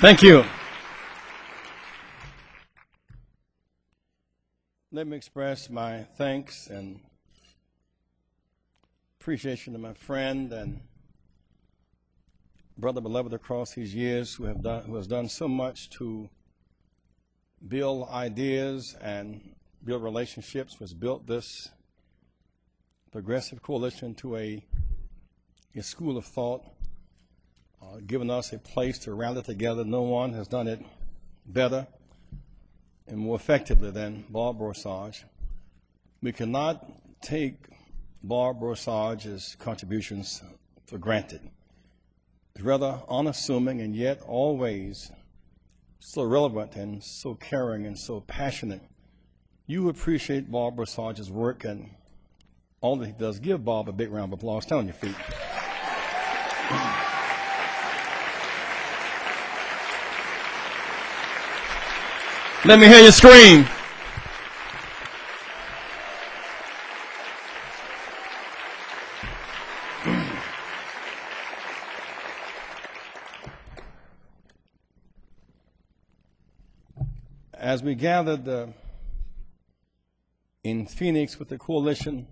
Thank you. Let me express my thanks and appreciation to my friend and brother beloved across these years who has done so much to build ideas and build relationships, who has built this progressive coalition to a school of thought, given us a place to rally together. No one has done it better and more effectively than Bob Borsage. We cannot take Bob Borsage's contributions for granted. It's rather unassuming and yet always so relevant and so caring and so passionate. You appreciate Bob Borsage's work and all that he does. Give Bob a big round of applause. Stand on your feet. Let me hear you scream. As we gathered in Phoenix with the coalition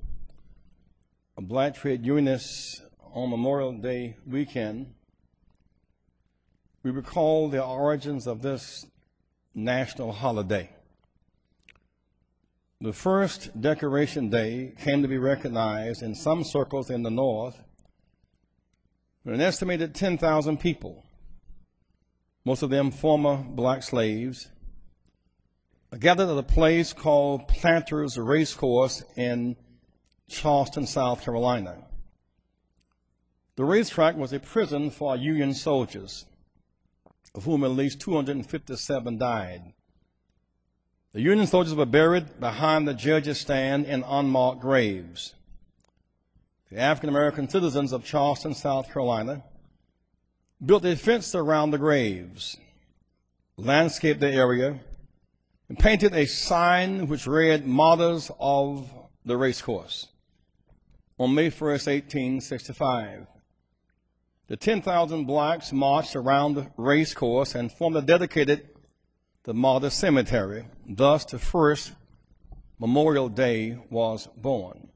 of Black Trade Unionists on Memorial Day weekend, we recall the origins of this national holiday. The first Decoration Day came to be recognized in some circles in the North with an estimated 10,000 people, most of them former black slaves, gathered at a place called Planters Racecourse in Charleston, South Carolina. The racetrack was a prison for Union soldiers, of whom at least 257 died. The Union soldiers were buried behind the judges' stand in unmarked graves. The African-American citizens of Charleston, South Carolina, built a fence around the graves, landscaped the area, and painted a sign which read, "Martyrs of the Racecourse," on May 1st, 1865. The 10,000 blacks marched around the race course and formed a dedicated the Martyr Cemetery. Thus, the first Memorial Day was born.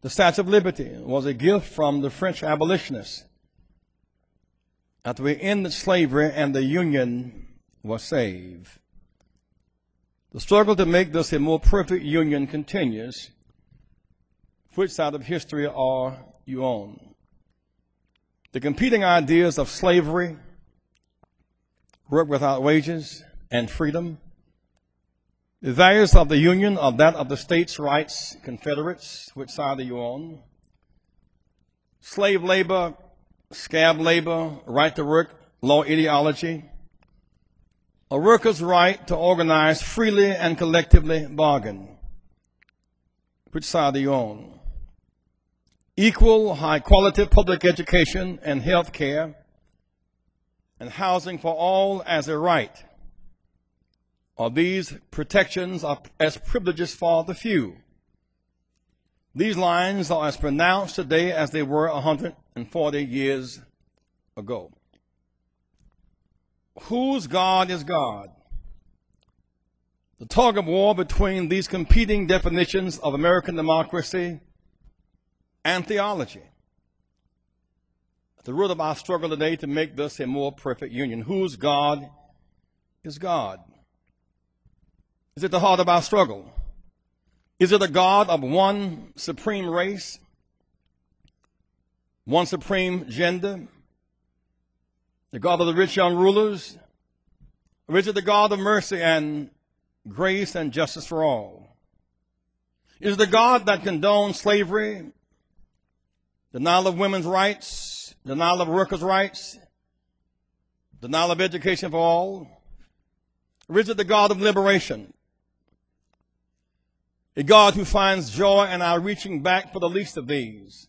The Statue of Liberty was a gift from the French abolitionists after we ended slavery and the Union was saved. The struggle to make this a more perfect union continues. Which side of history are you on? The competing ideas of slavery, work without wages, and freedom, the values of the Union, of that of the states' rights, Confederates, which side are you on? Slave labor, scab labor, right to work, law ideology, a worker's right to organize freely and collectively bargain. Which side are you on? Equal, high-quality public education and health care and housing for all as a right. Or these protections are as privileges for the few. These lines are as pronounced today as they were 140 years ago. Whose God is God? The tug of war between these competing definitions of American democracy and theology. At the root of our struggle today to make this a more perfect union. Whose God is God? Is it the heart of our struggle? Is it a God of one supreme race, one supreme gender, the God of the rich young rulers? Or is it the God of mercy and grace and justice for all? Is it the God that condones slavery, denial of women's rights, denial of workers' rights, denial of education for all? Or is it the God of liberation, a God who finds joy in our reaching back for the least of these,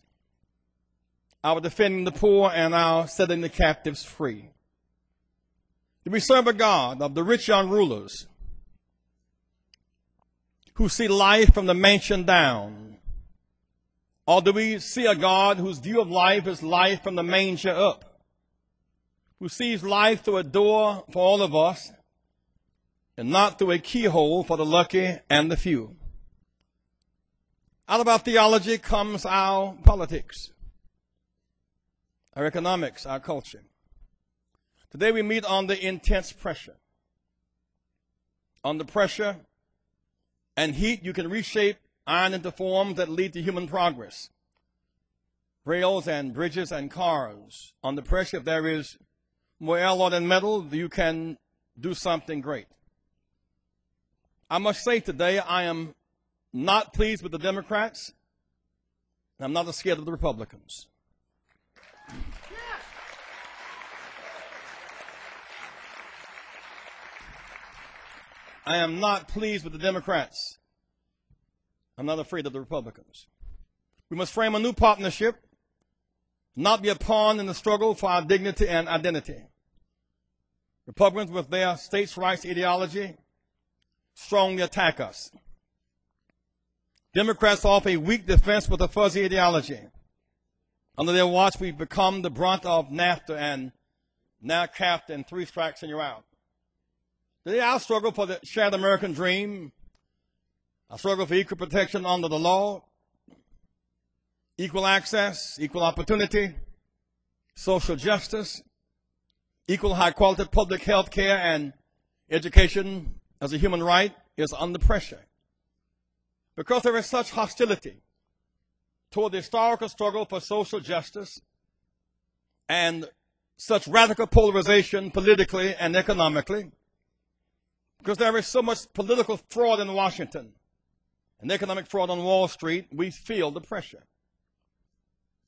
our defending the poor and our setting the captives free? Do we serve a God of the rich young rulers who see life from the mansion down? Or do we see a God whose view of life is life from the manger up? who sees life through a door for all of us and not through a keyhole for the lucky and the few. Out of our theology comes our politics, our economics, our culture. Today we meet under intense pressure. Under pressure and heat, you can reshape iron into forms that lead to human progress. Rails and bridges and cars. Under pressure, if there is more alloy than metal, you can do something great. I must say today, I am not pleased with the Democrats, and I'm not scared of the Republicans. I am not pleased with the Democrats. I'm not afraid of the Republicans. We must frame a new partnership, not be a pawn in the struggle for our dignity and identity. Republicans, with their states' rights ideology, strongly attack us. Democrats offer a weak defense with a fuzzy ideology. Under their watch, we've become the brunt of NAFTA and now CAFTA and 3 strikes and you're out. Today, our struggle for the shared American dream, our struggle for equal protection under the law, equal access, equal opportunity, social justice, equal high-quality public health care and education as a human right is under pressure. Because there is such hostility toward the historical struggle for social justice and such radical polarization politically and economically, because there is so much political fraud in Washington and economic fraud on Wall Street, we feel the pressure.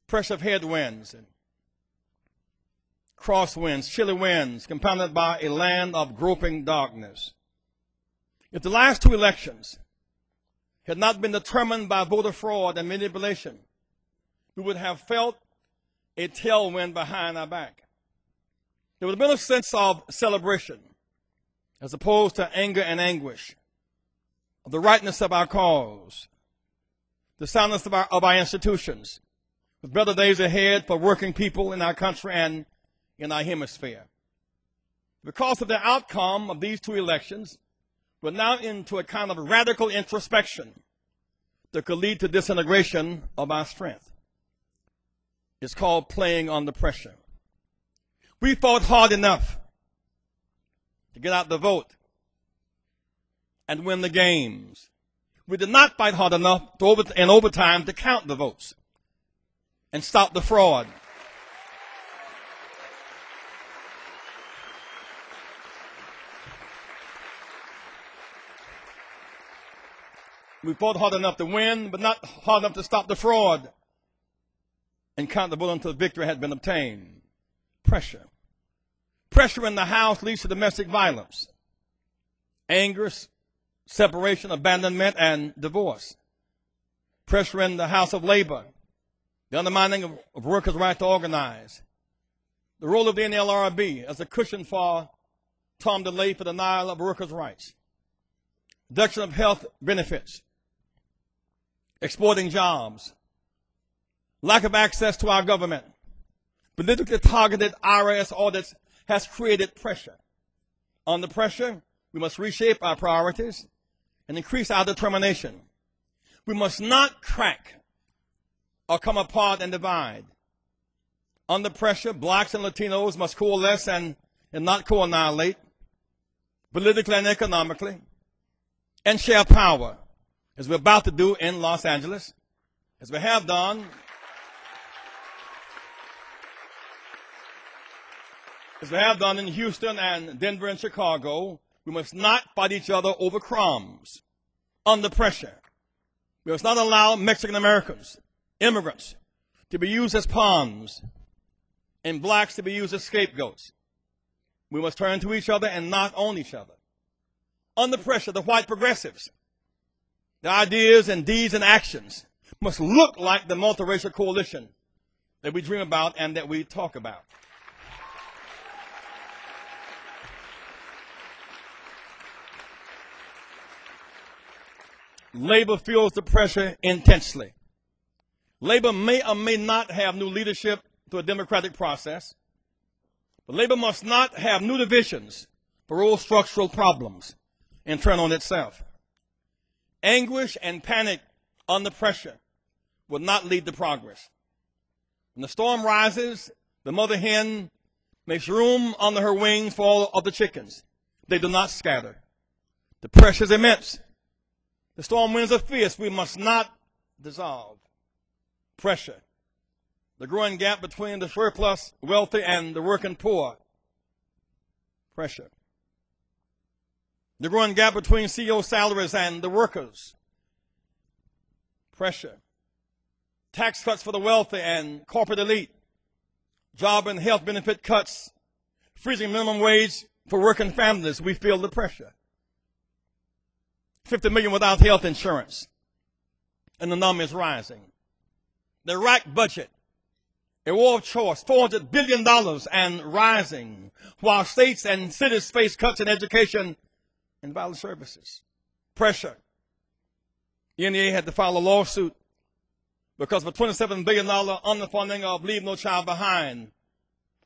Pressure of headwinds and crosswinds, chilly winds, compounded by a land of groping darkness. If the last 2 elections had not been determined by voter fraud and manipulation, we would have felt a tailwind behind our back. There would have been a sense of celebration as opposed to anger and anguish, of the rightness of our cause, the soundness of our institutions, with better days ahead for working people in our country and in our hemisphere. Because of the outcome of these 2 elections, we're now into a kind of radical introspection that could lead to disintegration of our strength. It's called playing under pressure. We fought hard enough to get out the vote and win the games. We did not fight hard enough in overtime to count the votes and stop the fraud. We fought hard enough to win, but not hard enough to stop the fraud and count the vote until victory had been obtained. Pressure. Pressure in the house leads to domestic violence, anger, separation, abandonment, and divorce. Pressure in the house of labor, the undermining of workers' right to organize. The role of the NLRB as a cushion for Tom DeLay for denial of workers' rights. Reduction of health benefits. Exporting jobs. Lack of access to our government. Politically targeted IRS audits has created pressure. Under pressure, we must reshape our priorities and increase our determination. We must not crack or come apart and divide. Under pressure, blacks and Latinos must coalesce and not co-annihilate, politically and economically, and share power, as we're about to do in Los Angeles, as we have done in Houston and Denver and Chicago. We must not fight each other over crumbs. Under pressure, we must not allow Mexican Americans, immigrants, to be used as pawns and blacks to be used as scapegoats. We must turn to each other and not own each other. Under pressure, the white progressives, the ideas and deeds and actions must look like the multiracial coalition that we dream about and that we talk about. Labor feels the pressure intensely. Labor may or may not have new leadership through a democratic process, But labor must not have new divisions for old structural problems and turn on itself. Anguish and panic under pressure will not lead to progress. When the storm rises, the mother hen makes room under her wings for all of the chickens. They do not scatter. The pressure is immense. The storm winds are fierce. We must not dissolve. Pressure. The growing gap between the surplus wealthy and the working poor. Pressure. The growing gap between CEO salaries and the workers. Pressure. Tax cuts for the wealthy and corporate elite. Job and health benefit cuts. Freezing minimum wage for working families. We feel the pressure. 50 million without health insurance. And the number is rising. The Iraq budget, a war of choice, $400 billion and rising, while states and cities face cuts in education and vital services. Pressure. NEA had to file a lawsuit because of a $27 billion underfunding of Leave No Child Behind.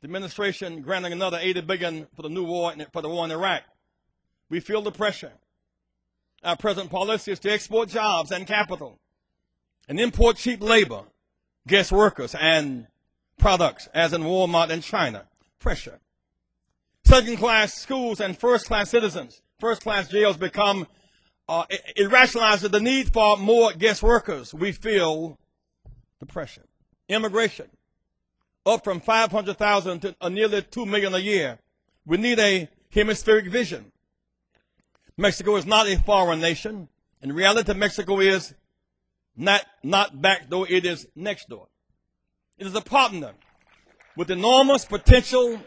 The administration granting another $80 billion for the new war, for the war in Iraq. We feel the pressure. Our present policy is to export jobs and capital and import cheap labor, guest workers, and products, as in Walmart and China. Pressure. Second-class schools and first-class citizens, first-class jails become, it rationalizes the need for more guest workers. We feel the pressure. Immigration, up from 500,000 to nearly 2 million a year. We need a hemispheric vision. Mexico is not a foreign nation. In reality, Mexico is not back door, it is next door. It is a partner with enormous potential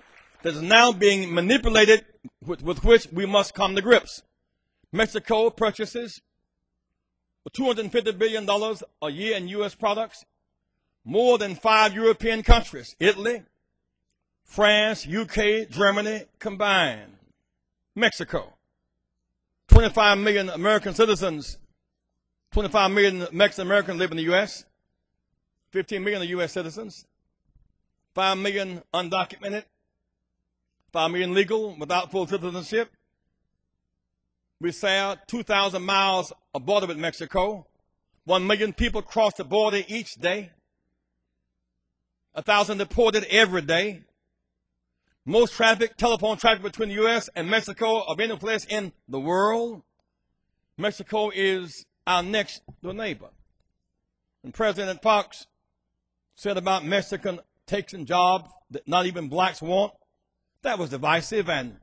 that is now being manipulated, with which we must come to grips. Mexico purchases $250 billion a year in U.S. products, more than 5 European countries, Italy, France, UK, Germany combined. Mexico. 25 million American citizens, 25 million Mexican Americans live in the U.S., 15 million are U.S. citizens, 5 million undocumented, 5 million legal without full citizenship. We share 2,000 miles of border with Mexico. 1 million people cross the border each day. 1,000 deported every day. Most telephone traffic between the U.S. and Mexico of any place in the world. Mexico is our next door neighbor. And President Fox said about Mexican taking jobs that not even blacks want, that was divisive and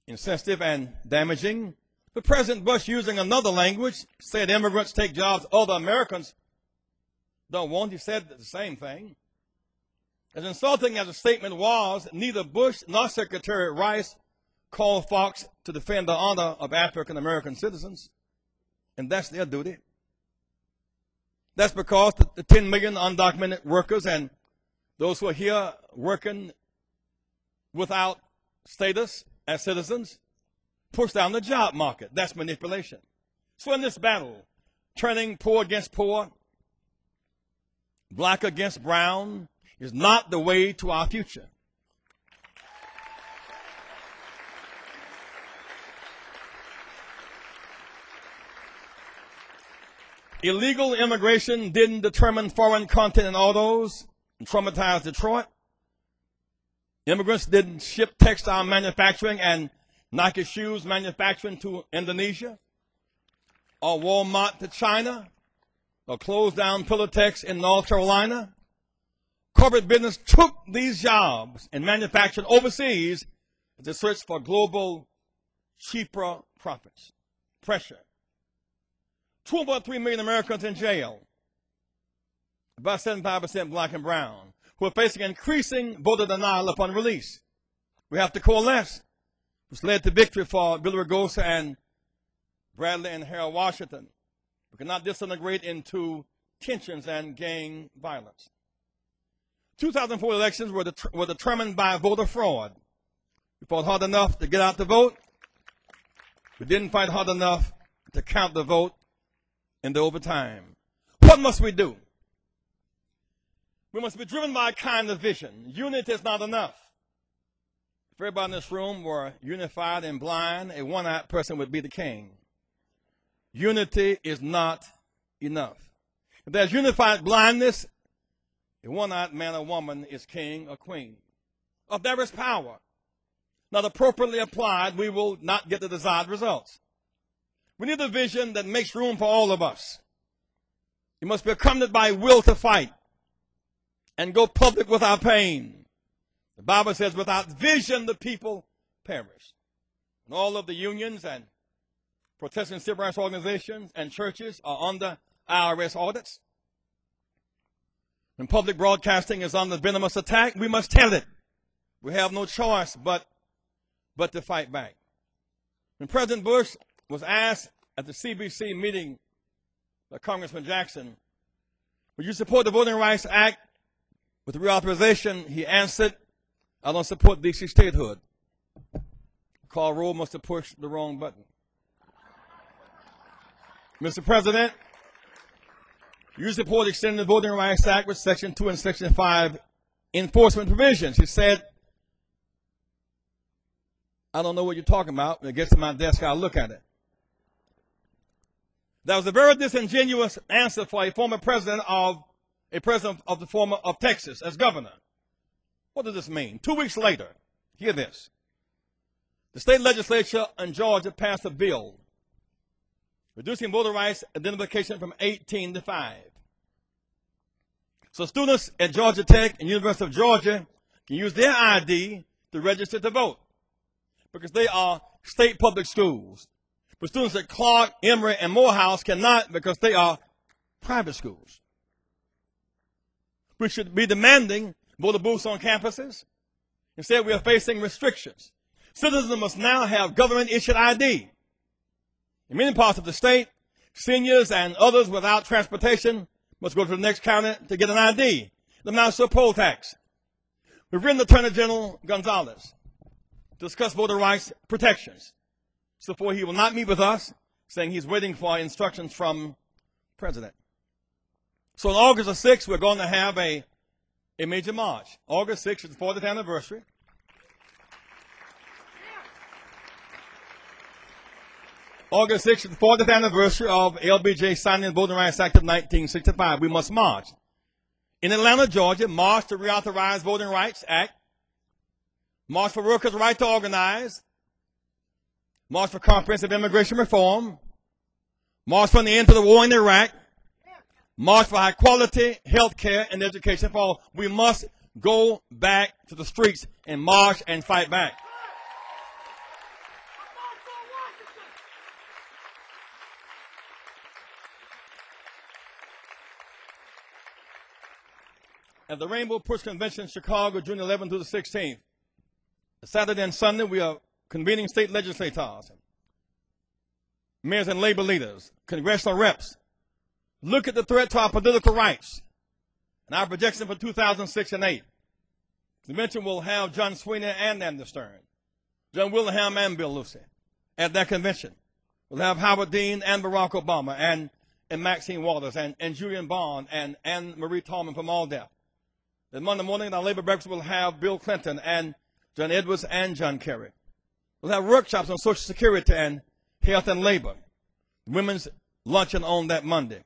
insensitive and damaging. But President Bush, using another language, said immigrants take jobs other Americans don't want. He said the same thing. As insulting as the statement was, neither Bush nor Secretary Rice called Fox to defend the honor of African American citizens. And that's their duty. That's because the 10 million undocumented workers and those who are here working without status as citizens push down the job market. That's manipulation. So in this battle, turning poor against poor, black against brown, is not the way to our future. Illegal immigration didn't determine foreign content in autos and traumatize Detroit. Immigrants didn't ship textile manufacturing and Nike shoes manufacturing to Indonesia, or Walmart to China, or close down Pilatex in North Carolina. Corporate business took these jobs and manufactured overseas as they searched for global, cheaper profits. Pressure. 2.3 million Americans in jail, about 75% black and brown, who are facing increasing voter denial upon release. We have to coalesce, which led to victory for Billy Ragosa and Bradley and Harold Washington. We cannot disintegrate into tensions and gang violence. 2004 elections were determined by voter fraud. We fought hard enough to get out the vote. We didn't fight hard enough to count the vote in the overtime. What must we do? We must be driven by a kind of vision. Unity is not enough. everybody in this room were unified and blind, a one-eyed person would be the king. Unity is not enough. If there's unified blindness, a one-eyed man or woman is king or queen. If there is power not appropriately applied, we will not get the desired results. We need a vision that makes room for all of us. It must be accompanied by will to fight and go public with our pain. The Bible says, without vision, the people perish. And all of the unions and protesting civil rights organizations and churches are under IRS audits. When public broadcasting is under venomous attack, we must tell it. We have no choice but to fight back. When President Bush was asked at the CBC meeting by Congressman Jackson, would you support the Voting Rights Act with reauthorization, he answered, I don't support DC statehood. Karl Rove must have pushed the wrong button. Mr. President, you support extending the Voting Rights Act with Section 2 and Section 5 enforcement provisions. He said, I don't know what you're talking about. When it gets to my desk, I'll look at it. That was a very disingenuous answer for a former president of Texas as governor. What does this mean? 2 weeks later, hear this. The state legislature in Georgia passed a bill reducing voter rights identification from 18 to 5. So students at Georgia Tech and University of Georgia can use their ID to register to vote because they are state public schools. But students at Clark, Emory, and Morehouse cannot because they are private schools. We should be demanding voter booths on campuses. Instead, we are facing restrictions. Citizens must now have government-issued ID. In many parts of the state, seniors and others without transportation must go to the next county to get an ID. The national poll tax. We've written Attorney General Gonzalez to discuss voter rights protections. So far, he will not meet with us, saying he's waiting for instructions from the President. So on August the 6th, we're going to have a major march. August 6th is the 40th anniversary. August 6th is the 40th anniversary of LBJ signing the Voting Rights Act of 1965. We must march. In Atlanta, Georgia, march to reauthorize Voting Rights Act. March for workers' right to organize. March for comprehensive immigration reform. March for the end to the war in Iraq. March for high quality health care and education for all. We must go back to the streets and march and fight back. At the Rainbow Push Convention in Chicago, June 11th through the 16th, Saturday and Sunday, we are convening state legislators, mayors and labor leaders, congressional reps. Look at the threat to our political rights and our projection for 2006 and 8. The convention will have John Sweeney and Andy Stern, John Willingham and Bill Lucy at that convention. We'll have Howard Dean and Barack Obama and Maxine Waters and Julian Bond and Anne Marie Tallman from ALDEF. Then Monday morning at our labor breakfast, we'll have Bill Clinton and John Edwards and John Kerry. We'll have workshops on Social Security and health and labor. Women's luncheon on that Monday.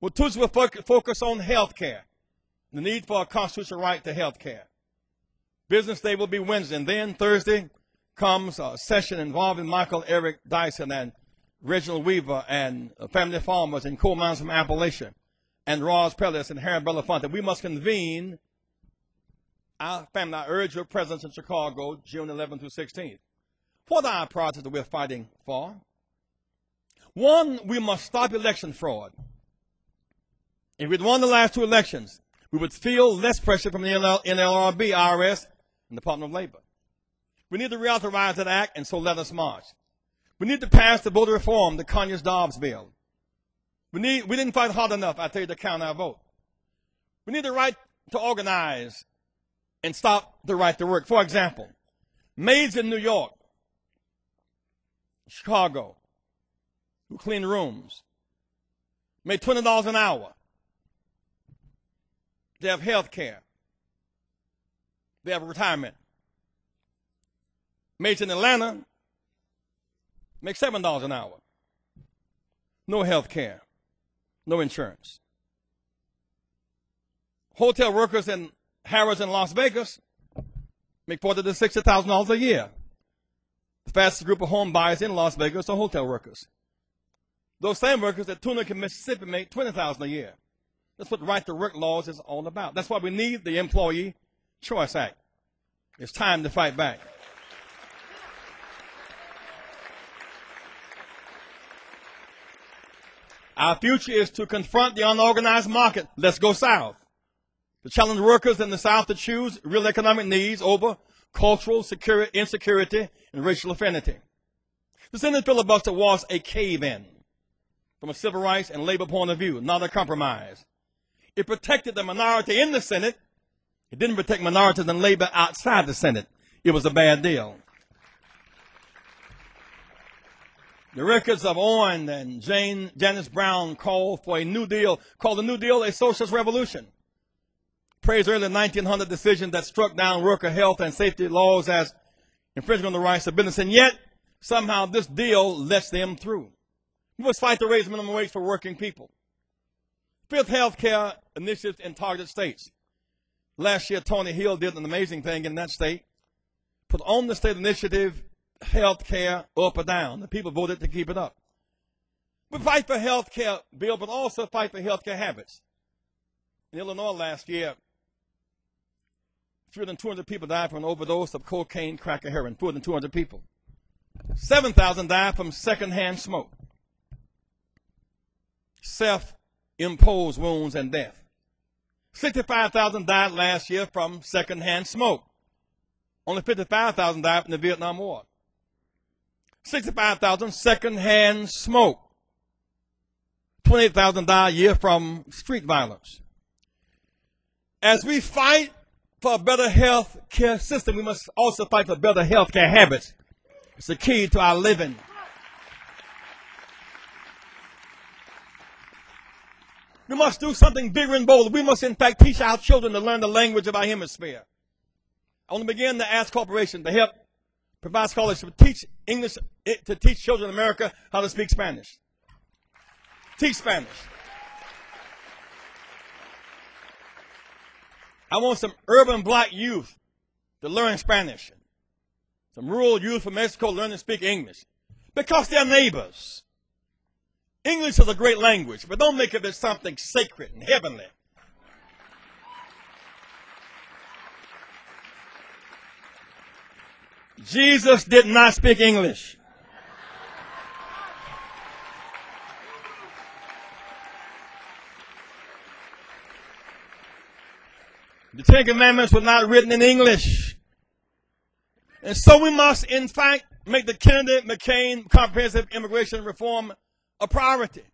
Well, Tuesday will focus on health care, the need for a constitutional right to health care. Business Day will be Wednesday, and then Thursday comes a session involving Michael Eric Dyson and Reginald Weaver and family farmers and coal miners from Appalachia and Ross Pellis and Harry Belafonte. We must convene our family. I urge your presence in Chicago, June 11th through 16th. What are our priorities that we're fighting for? One, we must stop election fraud. If we'd won the last 2 elections, we would feel less pressure from the NLRB, IRS, and the Department of Labor. We need to reauthorize that act, and so let us march. We need to pass the voter reform, the Conyers-Dobbs bill. We didn't fight hard enough, I tell you, to count our vote. We need the right to organize and stop the right to work. For example, maids in New York, Chicago, who clean rooms, make $20 an hour. They have health care. They have retirement. Mates in Atlanta make $7 an hour. No health care, no insurance. Hotel workers in Harrah's in Las Vegas make $40,000 to $60,000 a year. The fastest group of home buyers in Las Vegas are hotel workers. Those same workers at Tunica, Mississippi make $20,000 a year. That's what right to work laws is all about. That's why we need the Employee Choice Act. It's time to fight back. Our future is to confront the unorganized market. Let's go south. To challenge workers in the South to choose real economic needs over cultural insecurity and racial affinity. The Senate filibuster was a cave-in from a civil rights and labor point of view, not a compromise. It protected the minority in the Senate. It didn't protect minorities and labor outside the Senate. It was a bad deal. The records of Owen and Janice Brown called for a New Deal, called the New Deal a socialist revolution. Praised early 1900 decisions that struck down worker health and safety laws as infringement on the rights of business, and yet somehow this deal lets them through. We must fight to raise minimum wage for working people. Fifth health care initiatives in targeted states. Last year, Tony Hill did an amazing thing in that state. Put on the state initiative health care up or down. The people voted to keep it up. We fight for health care bill, but also fight for health care habits. In Illinois last year, fewer than 200 people died from an overdose of cocaine, crack, or heroin. Fewer than 200 people. 7,000 died from secondhand smoke. Self-imposed wounds and death. 65,000 died last year from secondhand smoke. Only 55,000 died from the Vietnam War. 65,000 secondhand smoke. 28,000 died a year from street violence. As we fight for a better health care system, we must also fight for better health care habits. It's the key to our living. We must do something bigger and bolder. We must, in fact, teach our children to learn the language of our hemisphere. I want to begin to ask corporations to help provide scholarships to teach English, to teach children in America how to speak Spanish. Teach Spanish. I want some urban black youth to learn Spanish. Some rural youth from Mexico learn to speak English. Because they're neighbors. English is a great language, but don't make of it something sacred and heavenly. Jesus did not speak English. The Ten Commandments were not written in English. And so we must, in fact, make the Kennedy-McCain comprehensive immigration reform a priority.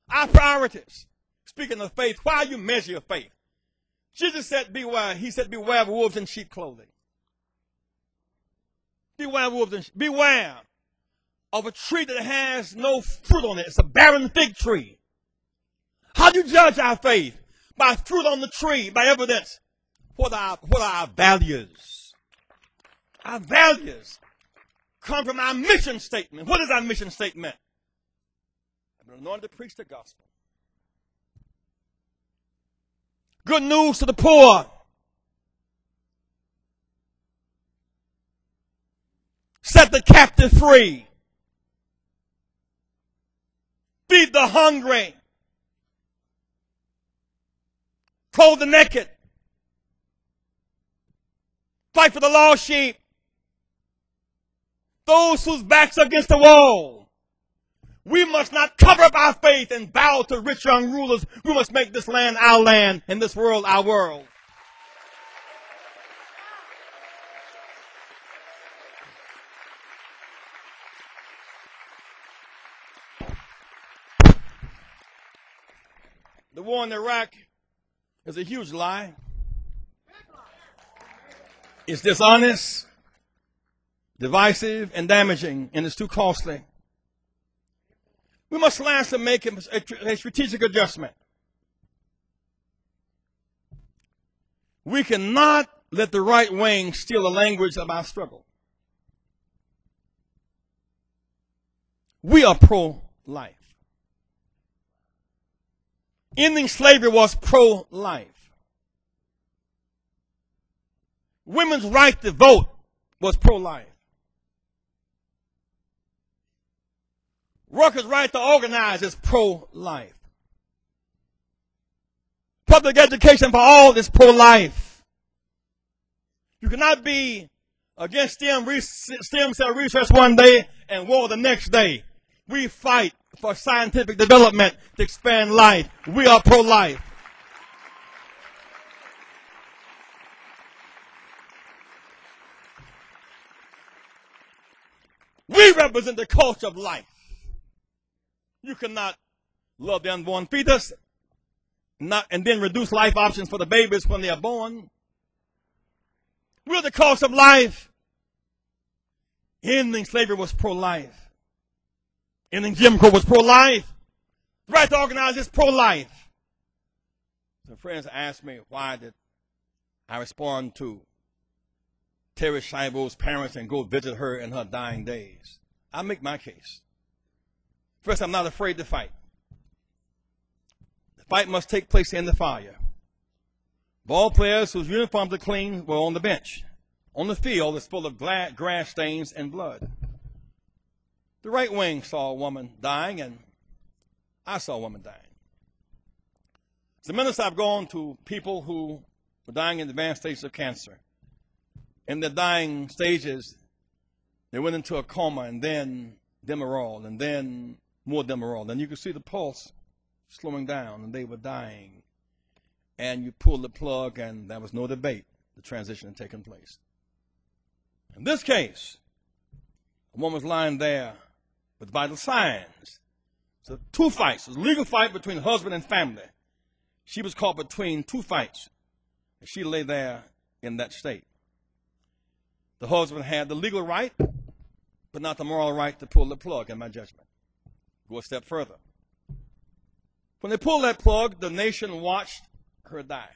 Our priorities. Speaking of faith, why you measure your faith? Jesus said, beware. He said, beware of wolves in sheep clothing. Beware of wolves beware of a tree that has no fruit on it. It's a barren fig tree. How do you judge our faith? By fruit on the tree, by evidence. What are our values? Our values come from our mission statement. What is our mission statement? I've been anointed to preach the gospel. Good news to the poor. Set the captive free. Feed the hungry. Clothe the naked. Fight for the lost sheep. Those whose backs are against the wall. We must not cover up our faith and bow to rich young rulers. We must make this land our land and this world our world. The war in Iraq is a huge lie. It's dishonest, divisive, and damaging, and it's too costly. We must lastly make a strategic adjustment. We cannot let the right wing steal the language of our struggle. We are pro-life. Ending slavery was pro-life. Women's right to vote was pro-life. Workers' right to organize is pro-life. Public education for all is pro-life. You cannot be against stem cell research one day and war the next day. We fight for scientific development to expand life. We are pro-life. We represent the culture of life. You cannot love the unborn fetus and then reduce life options for the babies when they are born. We're the culture of life. Ending slavery was pro-life. Ending Jim Crow was pro-life. The right to organize is pro-life. So friends ask me, why did I respond to Terry Schiavo's parents and go visit her in her dying days? I make my case. First, I'm not afraid to fight. The fight must take place in the fire. Ball players whose uniforms are clean were on the bench. On the field is full of grass stains and blood. The right wing saw a woman dying, and I saw a woman dying. As a minister, I've gone to people who were dying in advanced stages of cancer. In the dying stages, they went into a coma, and then Demerol, and then more Demerol. And you could see the pulse slowing down, and they were dying. And you pulled the plug, and there was no debate. The transition had taken place. In this case, a woman was lying there with vital signs. So two fights. It was a legal fight between husband and family. She was caught between two fights. And she lay there in that state. The husband had the legal right, but not the moral right to pull the plug, in my judgment. Go a step further. When they pulled that plug, the nation watched her die.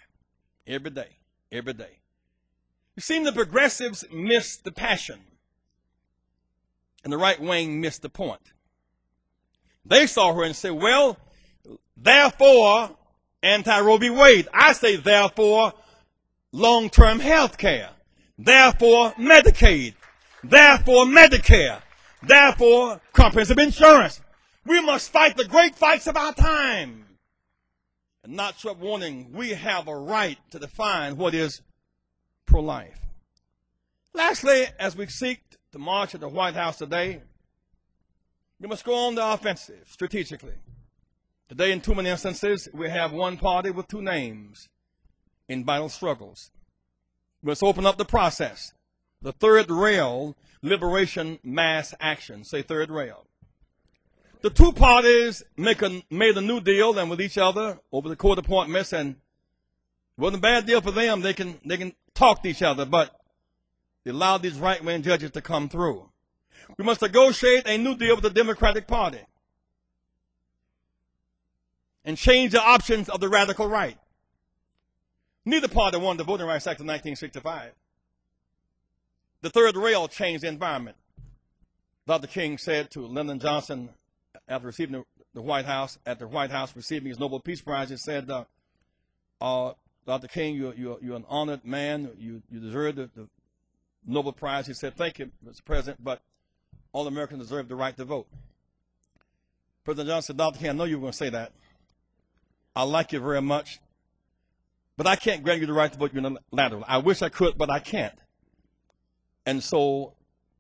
Every day. Every day. You see, the progressives missed the passion, and the right wing missed the point. They saw her and said, well, therefore, anti-Roe v. Wade. I say, therefore, long-term health care. Therefore, Medicaid. Therefore, Medicare. Therefore, comprehensive insurance. We must fight the great fights of our time. And not short warning, we have a right to define what is pro-life. Lastly, as we seek to march at the White House today, we must go on the offensive strategically. Today, in too many instances, we have one party with two names in vital struggles. We must open up the process. The third rail, liberation, mass action. Say third rail. The two parties made a new deal and with each other over the court appointments, and it wasn't a bad deal for them. They can talk to each other, but they allowed these right-wing judges to come through. We must negotiate a new deal with the Democratic Party and change the options of the radical right. Neither party wanted the Voting Rights Act of 1965. The third rail changed the environment. Dr. King said to Lyndon Johnson after receiving the White House, receiving his Nobel Peace Prize, he said, Dr. King, you're an honored man. You deserve the Nobel Prize. He said, thank you, Mr. President, but all Americans deserve the right to vote. President Johnson said, Dr. King, I know you were going to say that. I like you very much, but I can't grant you the right to vote unilaterally. I wish I could, but I can't. And so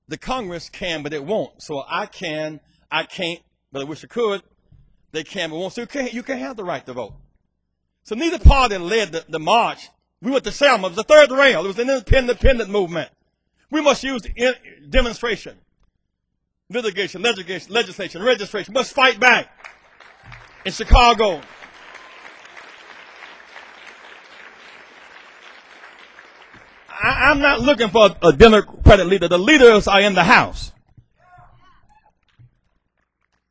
the Congress can, but it won't. So I can't, but I wish I could. They can, but won't. So you can't have the right to vote. So neither party led the march. We went to Selma. It was the third rail. It was an independent movement. We must use demonstration, litigation, legislation, registration. We must fight back. In Chicago, I'm not looking for a Democratic leader. The leaders are in the House.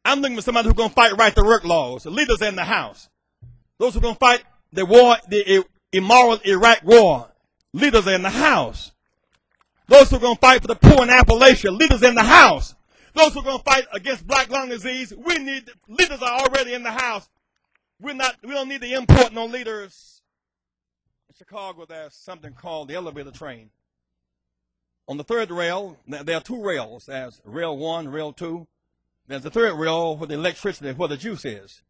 I'm looking for somebody who's going to fight right to work laws. The leaders are in the House. Those who are going to fight the war, the immoral Iraq war, leaders are in the House. Those who are going to fight for the poor in Appalachia, leaders in the House. Those who are going to fight against black lung disease, we need, leaders are already in the house. We don't need to import no leaders. In Chicago, there's something called the elevator train. On the third rail, there are two rails. There's rail 1, rail 2. There's the third rail where the electricity, where the juice is.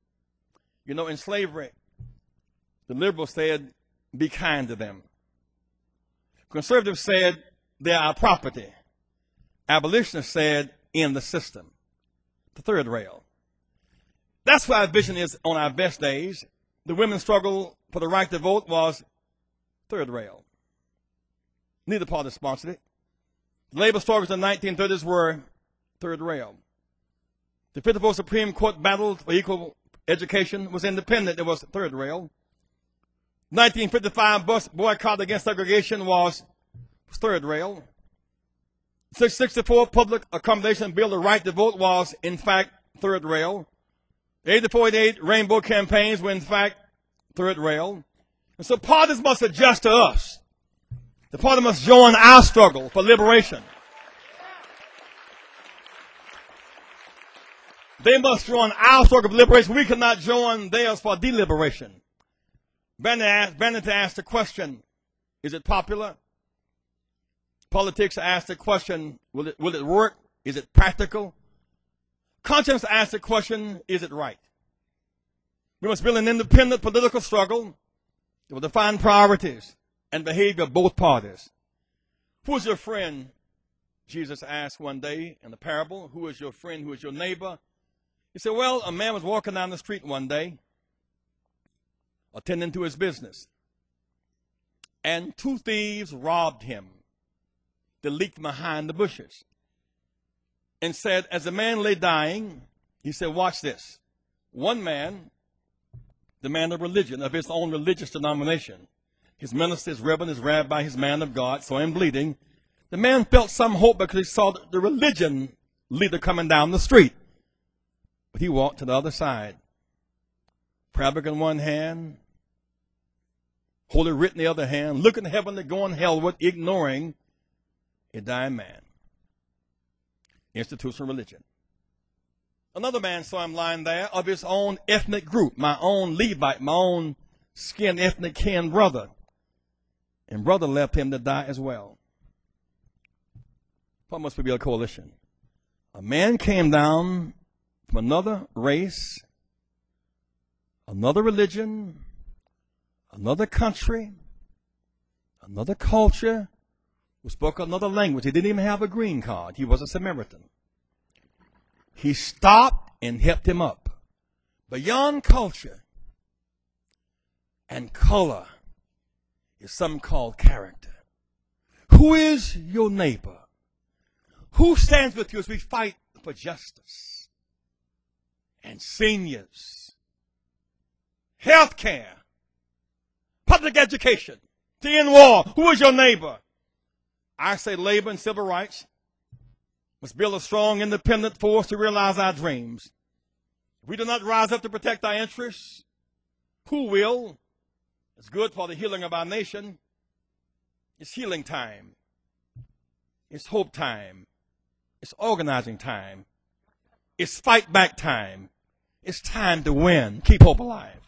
You know, in slavery, the liberals said, be kind to them. Conservatives said, they're our property. Abolitionists said, in the system. The third rail. That's why our vision is on our best days. The women's struggle for the right to vote was third rail. Neither party sponsored it. The labor struggles in the 1930s were third rail. The 54th Supreme Court battle for equal education was independent. It was third rail. 1955 bus boycott against segregation was third rail. 664 public accommodation bill, the right to vote, was in fact third rail. The 84-88 rainbow campaigns were in fact third rail. And so parties must adjust to us. The party must join our struggle for liberation. They must join our struggle for liberation. We cannot join theirs for deliberation. Vanity asked the question, is it popular? Politics asked the question, will it work? Is it practical? Conscience asked the question, is it right? We must build an independent political struggle that will define priorities and behavior of both parties. Who is your friend? Jesus asked one day in the parable. Who is your friend? Who is your neighbor? He said, well, a man was walking down the street one day, attending to his business, and two thieves robbed him. They leaked behind the bushes and said, as the man lay dying, he said, watch this. One man, the man of religion, of his own religious denomination, his minister, his reverend, his rabbi, his man of God, saw him bleeding. The man felt some hope because he saw the religion leader coming down the street. But he walked to the other side. Prayer book in one hand, Holy Writ in the other hand, looking to heaven and going hellward, ignoring a dying man. Institutional religion. Another man saw him lying there of his own ethnic group, my own Levite, my own skin ethnic kin brother. And brother left him to die as well. What must be a coalition? A man came down from another race, another religion, another country, another culture, who spoke another language. He didn't even have a green card. He was a Samaritan. He stopped and helped him up. Beyond culture and color is something called character. Who is your neighbor? Who stands with you as we fight for justice and seniors, health care, public education, to end war? Who is your neighbor? I say labor and civil rights must build a strong, independent force to realize our dreams. If we do not rise up to protect our interests, who will? It's good for the healing of our nation. It's healing time. It's hope time. It's organizing time. It's fight back time. It's time to win. Keep hope alive.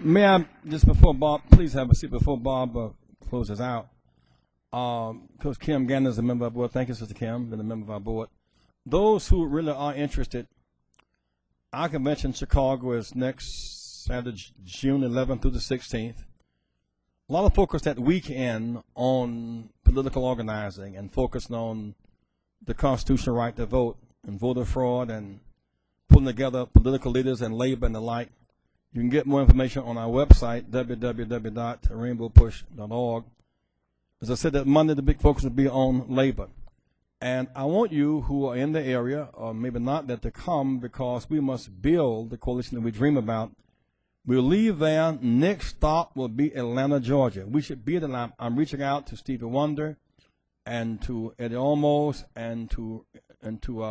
May I, just before Bob, please have a seat before Bob closes out. Coach Kim Gannon is a member of our board. Thank you, Sister Kim, been a member of our board. Those who really are interested, our convention in Chicago is next Saturday, June 11th through the 16th. A lot of focus that weekend on political organizing and focusing on the constitutional right to vote and voter fraud and putting together political leaders and labor and the like. You can get more information on our website, www.rainbowpush.org. As I said, that Monday the big focus will be on labor. And I want you who are in the area, or maybe not, that to come, because we must build the coalition that we dream about. We'll leave there. Next stop will be Atlanta, Georgia. We should be at Atlanta. I'm reaching out to Stevie Wonder and to Eddie Olmos and to the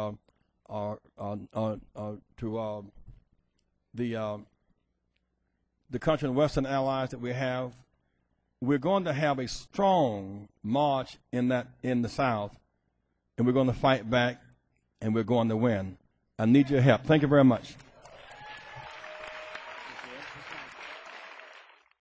country and Western allies that we have. We're going to have a strong march in the South, and we're going to fight back, and we're going to win. I need your help. Thank you very much.